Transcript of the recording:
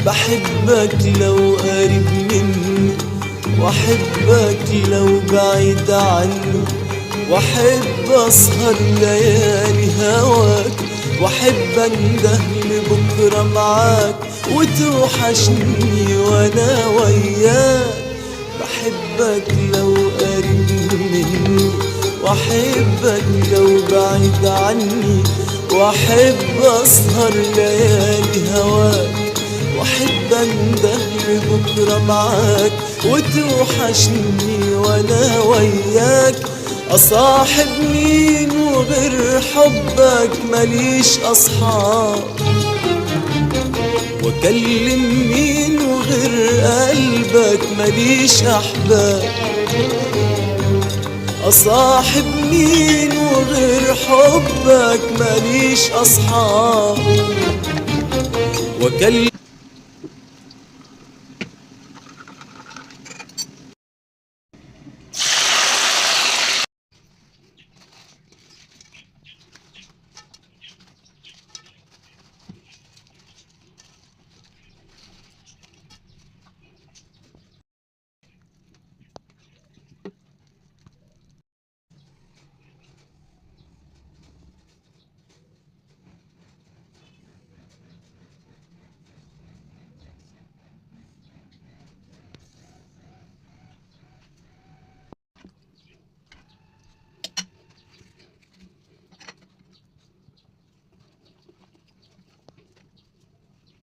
بحبك لو قريب مني، واحبك لو بعيد عني، واحب اسهر ليالي هواك، واحب انده لبكره معاك وتوحشني وانا وياك. بحبك لو قريب مني، واحبك لو بعيد عني، واحب اسهر ليالي هواك، واحب انده لبكره معاك وتوحشني وانا وياك. اصاحب مين وغير حبك ماليش اصحاب، واكلم مين وغير قلبك ماليش احباب. اصاحب مين وغير حبك ماليش اصحاب، واكلم